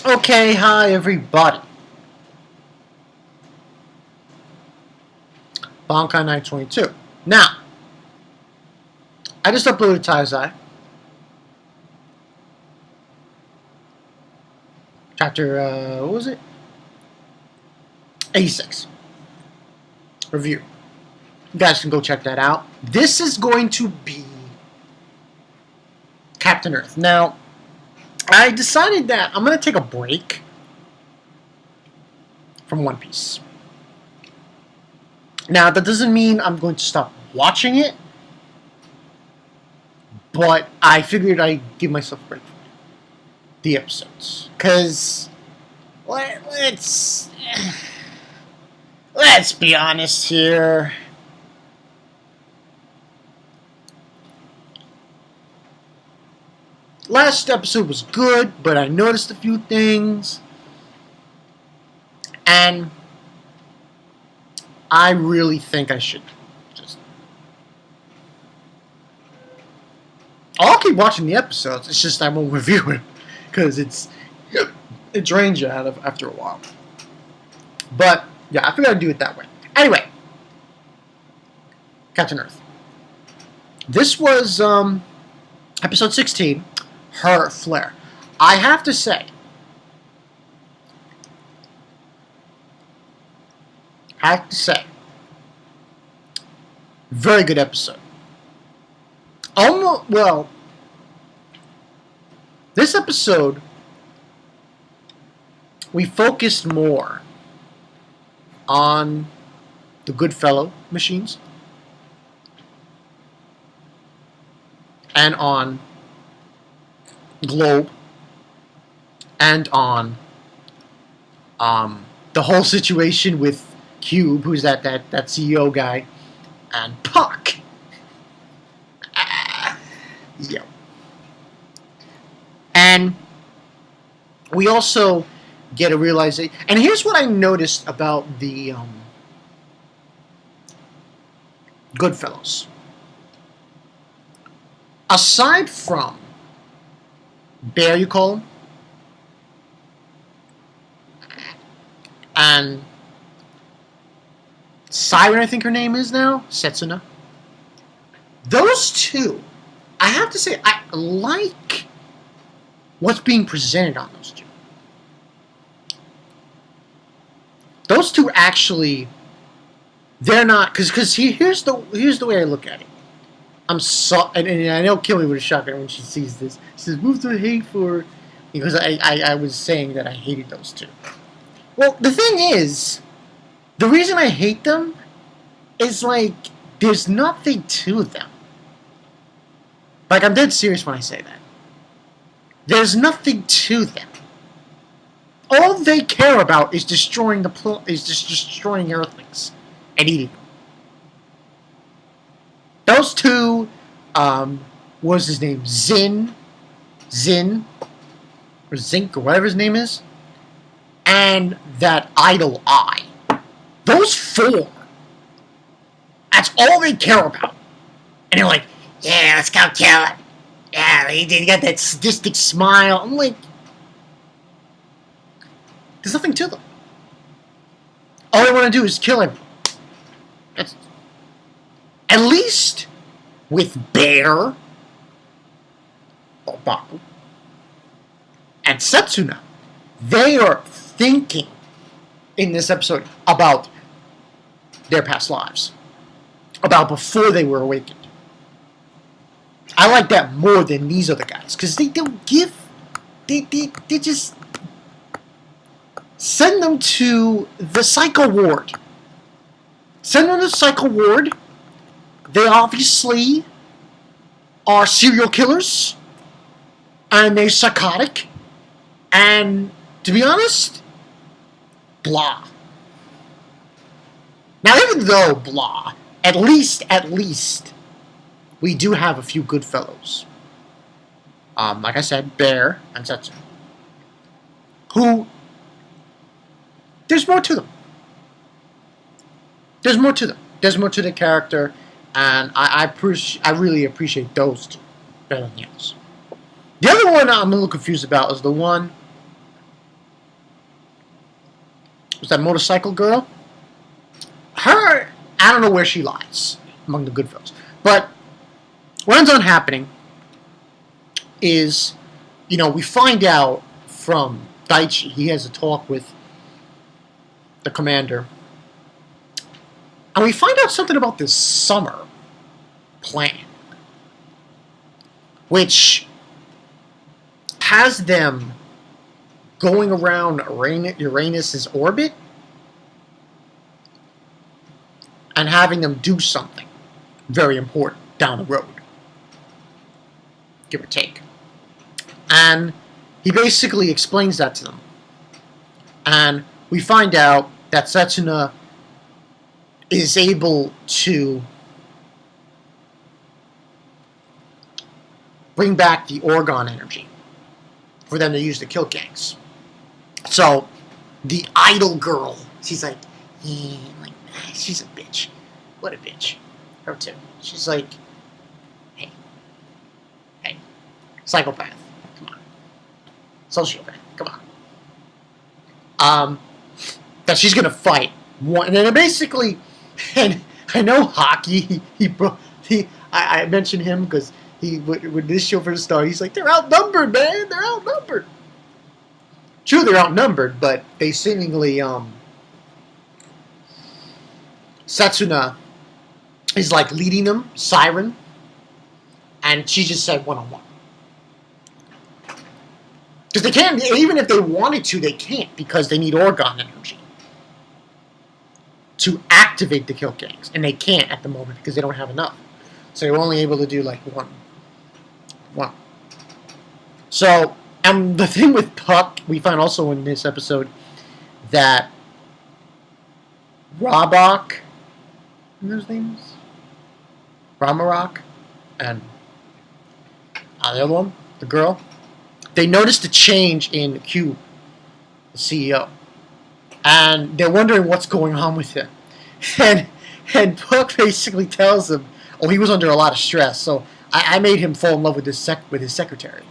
Okay, hi everybody. Bonkai 922. Now, I just uploaded Taizai. Chapter, what was it? 86. Review. You guys can go check that out. This is going to be Captain Earth. Now, I decided that I'm going to take a break from One Piece. Now, that doesn't mean I'm going to stop watching it, but I figured I'd give myself a break from the episodes. Because, let's be honest here. Last episode was good, but I noticed a few things. And I really think I should just... I'll keep watching the episodes, it's just I won't review it. Because it drains you out of after a while. But, yeah, I figured I'd do it that way. Anyway. Captain Earth. This was, episode 16. Her Flare. I have to say, very good episode. Almost, well, this episode, we focused more on the Goodfellow machines and on Globe and on the whole situation with Cube, who's that CEO guy, and Puck. Yeah. And we also get a realization. And here's what I noticed about the Goodfellows. Aside from Bear, you call him, and Siren, I think her name is now, Setsuna. Those two, I have to say, I like what's being presented on those two. Those two actually, they're not, because here's the way I look at it. And I know Kimmy would have shocked her when she sees this. She says, "Move to hate for," because I was saying that I hated those two. Well, the thing is, the reason I hate them is like there's nothing to them. Like, I'm dead serious when I say that. There's nothing to them. All they care about is destroying destroying Earthlings and eating them. Those two, what was his name? Zin, or Zink, or whatever his name is, and that Idle Eye. Those four, that's all they care about. And they're like, yeah, let's go kill him. Yeah, he got that sadistic smile. I'm like, there's nothing to them. All they want to do is kill him. That's... At least with Bear, or Baku, and Setsuna, they are thinking in this episode about their past lives, about before they were awakened. I like that more than these other guys, because they don't give, they just send them to the psycho ward. Send them to the psycho ward. They obviously are serial killers, and they're psychotic, and to be honest, blah. Now, even though blah, at least, we do have a few good fellows. Like I said, Bear and Setsu, who, there's more to them. There's more to them. There's more to the character. And I really appreciate those two better than the others. The other one I'm a little confused about is the one was that motorcycle girl. Her, I don't know where she lies among the good fellows. But what ends on happening is, we find out from Daichi, he has a talk with the commander, and we find out something about this summer plan, which has them going around Uranus's orbit and having them do something very important down the road, give or take. And he basically explains that to them. And we find out that Setsuna is able to bring back the orgone energy for them to use the kiltgangs. So the idol girl, she's like, she's a bitch. What a bitch. Her too. She's like, hey, psychopath. Come on. Sociopath. Come on. That she's gonna fight one, and then basically, and I know Hockey. I mentioned him because when this show first started, he's like, they're outnumbered, man. They're outnumbered. True, they're outnumbered, but they seemingly Setsuna is like leading them, Siren, and she just said one-on-one. Because they can't, even if they wanted to, they can't, because they need orgone energy to activate the kiltgangs, and they can't at the moment because they don't have enough. So they're only able to do like one. So, and the thing with Puck, we find also in this episode that Rabok, those names, Ramarok, and the other one, the girl, they noticed a change in Q, the CEO, and they're wondering what's going on with him. And Puck basically tells them, oh, he was under a lot of stress, so I made him fall in love with his secretary.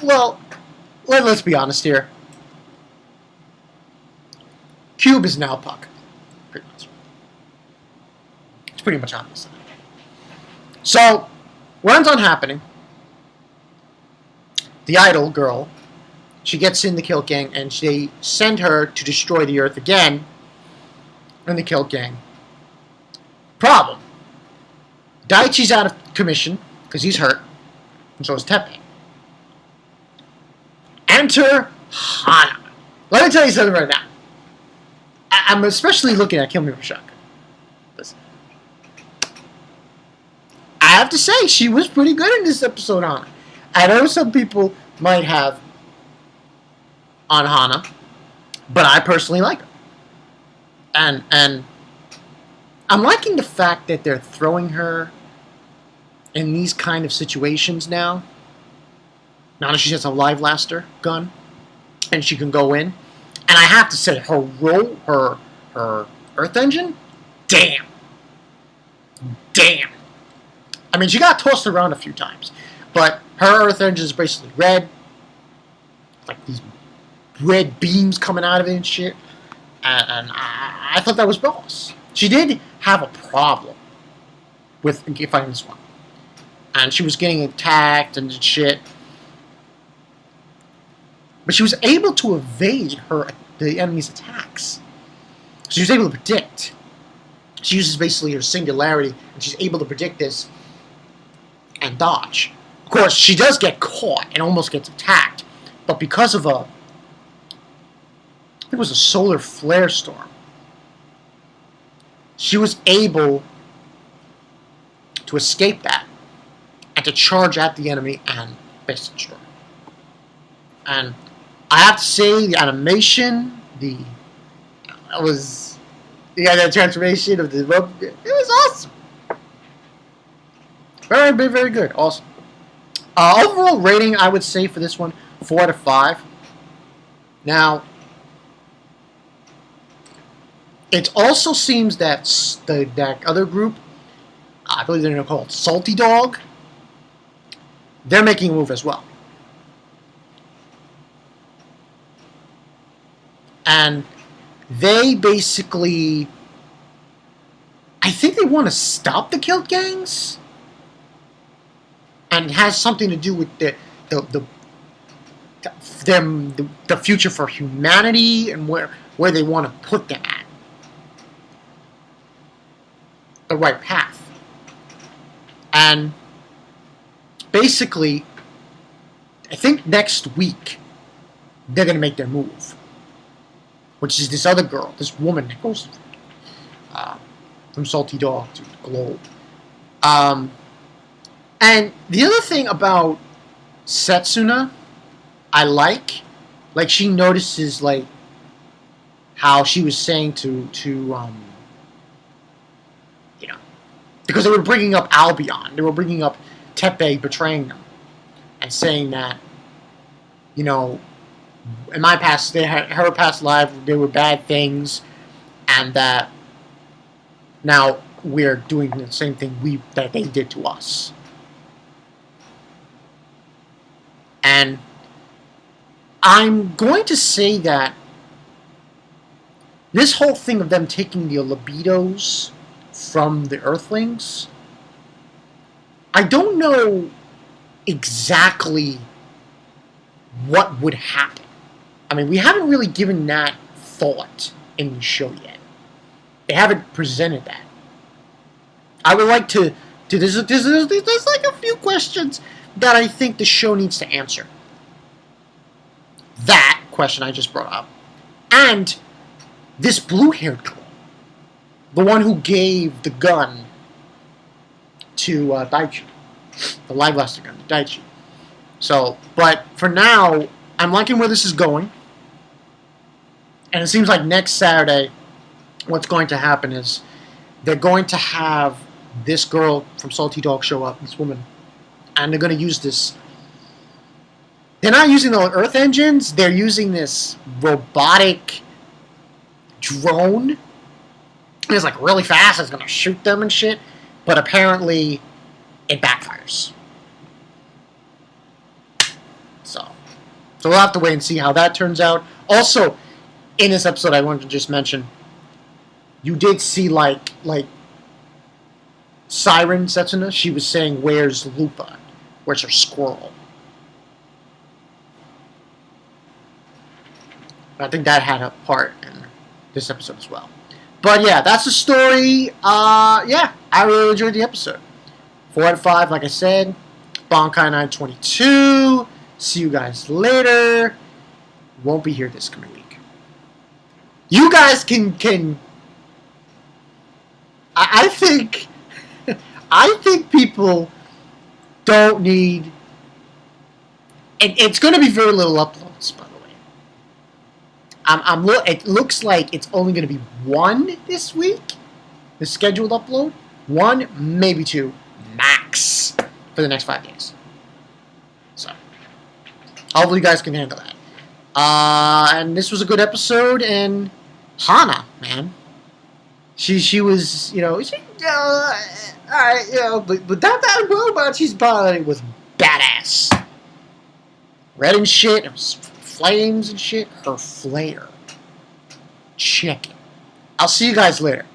Well, let's be honest here. Cube is now Puck. Pretty much. It's pretty much obvious. So, what ends on happening, the idol girl, she gets in the kiltgang, and they send her to destroy the Earth again in the kiltgang. Problem. Daichi's out of commission, because he's hurt, and so is Teppei. Enter Hana. Let me tell you something right now. I'm especially looking at Kill Me with Shotgun. Listen. I have to say, she was pretty good in this episode, Hana. I know some people might have on Hana, but I personally like her. And I'm liking the fact that they're throwing her in these kind of situations now. Now that she has a live blaster gun, and she can go in. And I have to say, her Earth engine, damn. I mean, she got tossed around a few times, but her Earth engine is basically red, like these red beams coming out of it and shit. And I thought that was boss. She did have a problem with fighting this one, and she was getting attacked and shit. But she was able to evade the enemy's attacks. She was able to predict. She uses basically her singularity, and she's able to predict this and dodge. Of course, she does get caught and almost gets attacked, but because of I think it was a solar flare storm, she was able to escape that and to charge at the enemy and basically destroy. And I have to say, the animation, the transformation of the rope, it was awesome. Very, very, very good. Awesome. Overall rating, I would say for this one, 4 out of 5. Now, it also seems that that other group, I believe they're called Salty Dog, they're making a move as well. And they basically, I think they want to stop the kiltgangs, and it has something to do with the the future for humanity and where they want to put them at the right path. And basically, I think next week they're gonna make their move, which is this other girl, this woman that goes from Salty Dog to Globe. And the other thing about Setsuna, I like she notices like how she was saying to you know, because they were bringing up Albion, they were bringing up Tepe betraying them and saying that, you know, in my past, her past life, they were bad things, and that now we're doing the same thing that they did to us. And I'm going to say that this whole thing of them taking the libidos from the Earthlings, I don't know exactly what would happen. I mean, we haven't really given that thought in the show yet. They haven't presented that. I would like to. There's like a few questions that I think the show needs to answer. That question I just brought up. And this blue-haired girl, the one who gave the gun to Daichi, the live blaster gun to Daichi. So, but for now, I'm liking where this is going. And it seems like next Saturday, what's going to happen is they're going to have this girl from Salty Dog show up, this woman, and they're going to use this. They're not using the Earth engines, they're using this robotic drone. It's like really fast, it's going to shoot them and shit, but apparently it backfires. So we'll have to wait and see how that turns out. Also, in this episode, I wanted to just mention, you did see like Siren Setsuna. She was saying, "Where's Lupa? Where's her squirrel?" I think that had a part in this episode as well. But yeah, that's the story. Yeah, I really enjoyed the episode. 4 out of 5, like I said. Bankai 922. See you guys later. Won't be here this coming week. You guys can I think people don't need. It's going to be very little uploads, by the way. It looks like it's only going to be one this week. The scheduled upload, 1, maybe 2, max for the next 5 days. So hopefully you guys can handle that. And this was a good episode. And Hana, man, she was, you know, alright, you know, but that robot she's piloting was badass. Red and shit, it was flames and shit. Her flare. Check it. I'll see you guys later.